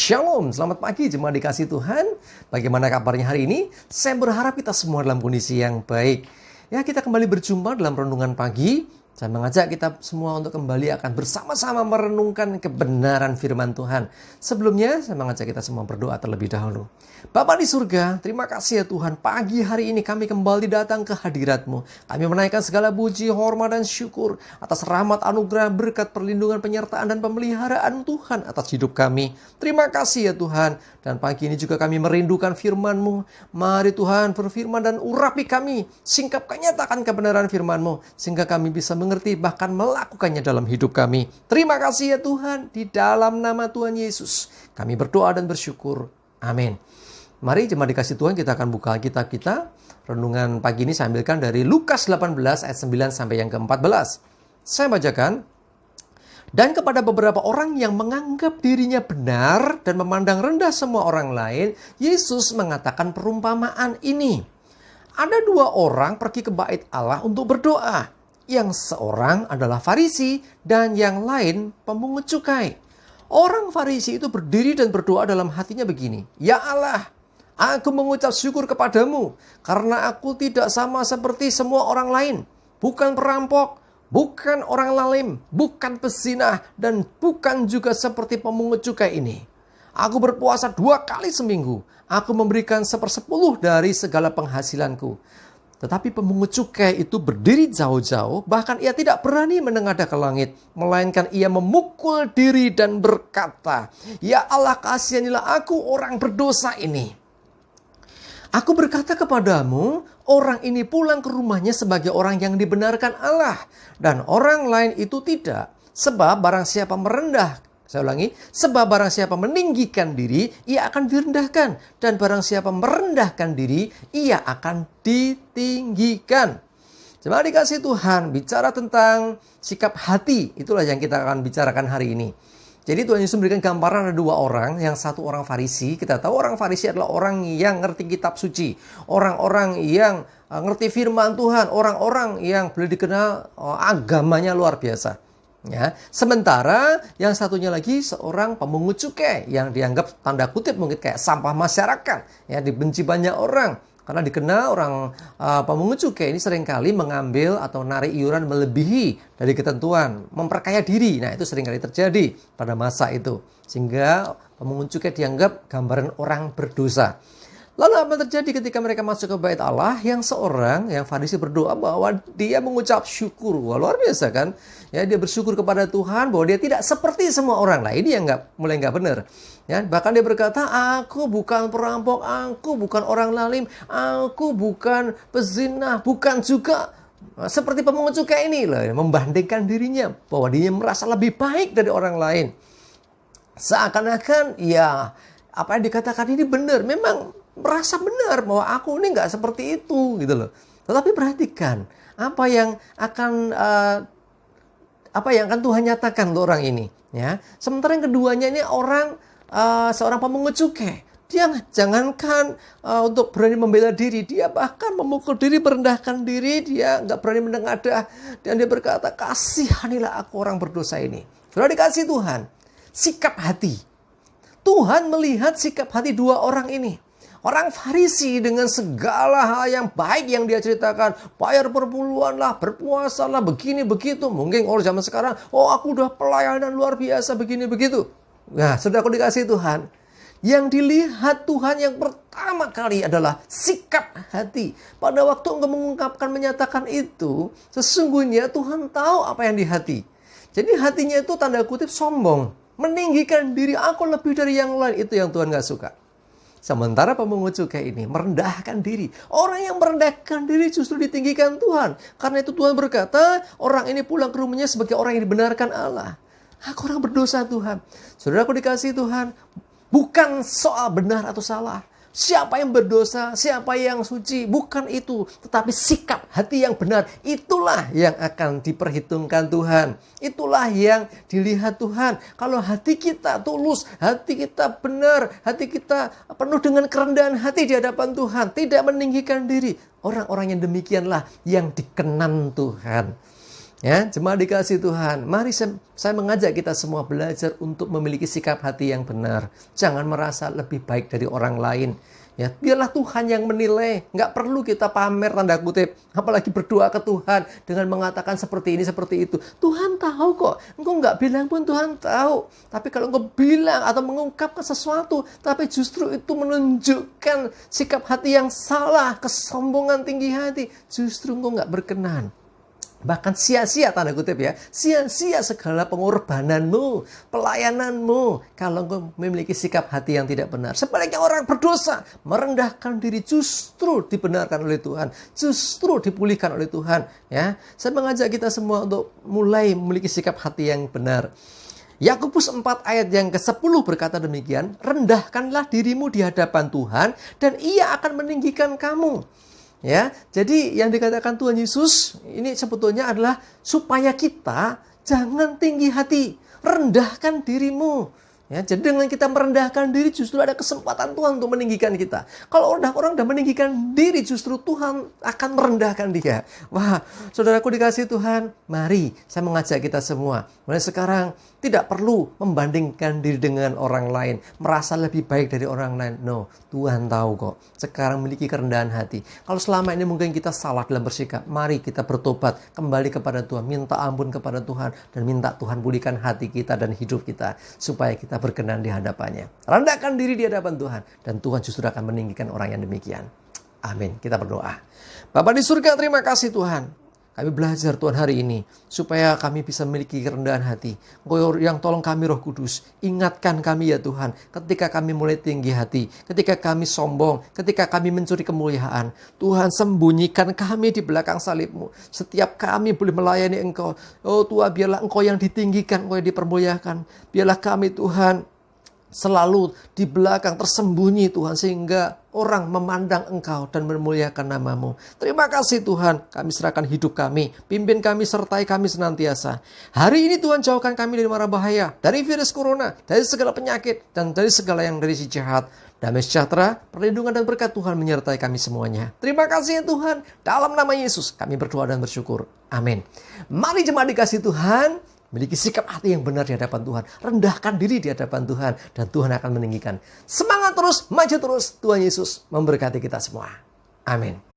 Shalom, selamat pagi jemaat dikasih Tuhan. Bagaimana kabarnya hari ini? Saya berharap kita semua dalam kondisi yang baik. Ya, kita kembali berjumpa dalam renungan pagi. Saya mengajak kita semua untuk kembali akan bersama-sama merenungkan kebenaran firman Tuhan. Sebelumnya, saya mengajak kita semua berdoa terlebih dahulu. Bapa di surga, terima kasih ya Tuhan. Pagi hari ini kami kembali datang ke hadirat-Mu. Kami menaikkan segala puji, hormat, dan syukur atas rahmat anugerah, berkat, perlindungan, penyertaan, dan pemeliharaan Tuhan atas hidup kami. Terima kasih ya Tuhan. Dan pagi ini juga kami merindukan firman-Mu. Mari Tuhan berfirman dan urapi kami. Singkapkan, nyatakan kebenaran firman-Mu. Sehingga kami bisa mengerti bahkan melakukannya dalam hidup kami. Terima kasih ya Tuhan. Di dalam nama Tuhan Yesus kami berdoa dan bersyukur. Amin. Mari jemaat dikasih Tuhan, kita akan buka Alkitab kita. Renungan pagi ini saya ambilkan dari Lukas 18 ayat 9 sampai yang ke-14. Saya bacakan. Dan kepada beberapa orang yang menganggap dirinya benar dan memandang rendah semua orang lain, Yesus mengatakan perumpamaan ini. Ada dua orang pergi ke bait Allah untuk berdoa. Yang seorang adalah Farisi dan yang lain pemungut cukai. Orang Farisi itu berdiri dan berdoa dalam hatinya begini. Ya Allah, aku mengucap syukur kepadamu karena aku tidak sama seperti semua orang lain. Bukan perampok, bukan orang lalim, bukan pezinah, dan bukan juga seperti pemungut cukai ini. Aku berpuasa 2 kali seminggu. Aku memberikan 1/10 dari segala penghasilanku. Tetapi pemungut cukai itu berdiri jauh-jauh, bahkan ia tidak berani menengadah ke langit, melainkan ia memukul diri dan berkata, Ya Allah, kasihanilah aku orang berdosa ini. Aku berkata kepadamu, orang ini pulang ke rumahnya sebagai orang yang dibenarkan Allah, dan orang lain itu tidak. Sebab barang siapa merendah, sebab barang siapa meninggikan diri, ia akan direndahkan. Dan barang siapa merendahkan diri, ia akan ditinggikan. Jemaat dikasih Tuhan, bicara tentang sikap hati, itulah yang kita akan bicarakan hari ini. Jadi Tuhan Yesus memberikan gambaran ada dua orang, yang satu orang Farisi. Kita tahu orang Farisi adalah orang yang ngerti kitab suci. Orang-orang yang ngerti firman Tuhan. Orang-orang yang boleh dikenal agamanya luar biasa. Ya. Sementara yang satunya lagi seorang pemungut cukai yang dianggap tanda kutip mungkin kayak sampah masyarakat. Ya, dibenci banyak orang. Karena dikenal orang pemungut cukai ini seringkali mengambil atau narik iuran melebihi dari ketentuan, memperkaya diri. Nah, itu seringkali terjadi pada masa itu. Sehingga pemungut cukai dianggap gambaran orang berdosa. Lalu apa yang terjadi ketika mereka masuk ke bait Allah? Yang seorang, yang Farisi berdoa bahwa dia mengucap syukur. Wah, luar biasa kan? Ya, dia bersyukur kepada Tuhan bahwa dia tidak seperti semua orang lain. Dia mulai nggak benar. Ya, bahkan dia berkata, aku bukan perampok, aku bukan orang lalim, aku bukan pezinah, bukan juga seperti pemungut cukai ini. Membandingkan dirinya bahwa dia merasa lebih baik dari orang lain. Seakan-akan ya apa yang dikatakan ini benar. Memang merasa benar bahwa aku ini nggak seperti itu gitu loh. Tetapi perhatikan apa yang akan Tuhan nyatakan untuk orang ini. Ya, sementara yang keduanya ini seorang pemungut cukai. Dia jangankan untuk berani membela diri, dia bahkan memukul diri, merendahkan diri, dia nggak berani menengadah, dan dia berkata, kasihanilah aku orang berdosa ini. Sudah dikasih Tuhan, sikap hati. Tuhan melihat sikap hati dua orang ini. Orang Farisi dengan segala hal yang baik yang dia ceritakan, bayar perpuluhan lah, berpuasa lah, begini begitu. Mungkin orang zaman sekarang, aku udah pelayanan luar biasa begini begitu. Nah, sudah aku dikasih Tuhan. Yang dilihat Tuhan yang pertama kali adalah sikap hati. Pada waktu engkau mengungkapkan, menyatakan itu, sesungguhnya Tuhan tahu apa yang di hati. Jadi hatinya itu tanda kutip sombong, meninggikan diri, aku lebih dari yang lain. Itu yang Tuhan gak suka. Sementara pemungut cukai ini merendahkan diri. Orang yang merendahkan diri justru ditinggikan Tuhan. Karena itu Tuhan berkata, orang ini pulang ke rumahnya sebagai orang yang dibenarkan Allah. Aku orang berdosa Tuhan. Saudaraku dikasih Tuhan, bukan soal benar atau salah. Siapa yang berdosa, siapa yang suci, bukan itu. Tetapi sikap hati yang benar, itulah yang akan diperhitungkan Tuhan. Itulah yang dilihat Tuhan. Kalau hati kita tulus, hati kita benar, hati kita penuh dengan kerendahan hati di hadapan Tuhan, tidak meninggikan diri. Orang-orang yang demikianlah yang dikenan Tuhan. Ya, jemaat dikasih Tuhan, mari saya mengajak kita semua belajar untuk memiliki sikap hati yang benar. Jangan merasa lebih baik dari orang lain. Ya, biarlah Tuhan yang menilai. Nggak perlu kita pamer tanda kutip, apalagi berdoa ke Tuhan dengan mengatakan seperti ini, seperti itu. Tuhan tahu kok. Engkau nggak bilang pun Tuhan tahu. Tapi kalau engkau bilang atau mengungkapkan sesuatu, tapi justru itu menunjukkan sikap hati yang salah, kesombongan tinggi hati, justru engkau nggak berkenan. Bahkan sia-sia tanda kutip ya, sia-sia segala pengorbananmu, pelayananmu kalau engkau memiliki sikap hati yang tidak benar. Sebaliknya orang berdosa merendahkan diri justru dibenarkan oleh Tuhan, justru dipulihkan oleh Tuhan. Ya, saya mengajak kita semua untuk mulai memiliki sikap hati yang benar. Yakobus 4 ayat yang ke-10 berkata demikian, rendahkanlah dirimu di hadapan Tuhan dan Ia akan meninggikan kamu. Ya, jadi yang dikatakan Tuhan Yesus ini sebetulnya adalah supaya kita jangan tinggi hati, rendahkan dirimu. Ya, jadi dengan kita merendahkan diri justru ada kesempatan Tuhan untuk meninggikan kita. Kalau orang udah meninggikan diri justru Tuhan akan merendahkan dia. Wah, saudaraku dikasih Tuhan, mari saya mengajak kita semua. Mulai sekarang tidak perlu membandingkan diri dengan orang lain, merasa lebih baik dari orang lain. No, Tuhan tahu kok. Sekarang memiliki kerendahan hati. Kalau selama ini mungkin kita salah dalam bersikap, mari kita bertobat, kembali kepada Tuhan, minta ampun kepada Tuhan, dan minta Tuhan pulihkan hati kita dan hidup kita, supaya kita berkenan di hadapannya. Rendahkan diri di hadapan Tuhan, dan Tuhan justru akan meninggikan orang yang demikian. Amin. Kita berdoa. Bapa di surga, terima kasih Tuhan. Kami belajar Tuhan hari ini, supaya kami bisa memiliki kerendahan hati. Engkau yang tolong kami Roh Kudus, ingatkan kami ya Tuhan, ketika kami mulai tinggi hati, ketika kami sombong, ketika kami mencuri kemuliaan. Tuhan, sembunyikan kami di belakang salib-Mu. Setiap kami boleh melayani Engkau. Oh Tuhan, biarlah Engkau yang ditinggikan, Engkau yang dipermuliakan. Biarlah kami Tuhan selalu di belakang tersembunyi Tuhan, sehingga orang memandang Engkau dan memuliakan nama-Mu. Terima kasih Tuhan, kami serahkan hidup kami, pimpin kami, sertai kami senantiasa. Hari ini Tuhan, jauhkan kami dari mara bahaya, dari virus corona, dari segala penyakit, dan dari segala yang dari si jahat. Damai sejahtera, perlindungan dan berkat Tuhan menyertai kami semuanya. Terima kasih ya Tuhan, dalam nama Yesus kami berdoa dan bersyukur. Amin. Mari jemaat dikasih Tuhan, miliki sikap hati yang benar di hadapan Tuhan. Rendahkan diri di hadapan Tuhan. Dan Tuhan akan meninggikan. Semangat terus, maju terus. Tuhan Yesus memberkati kita semua. Amin.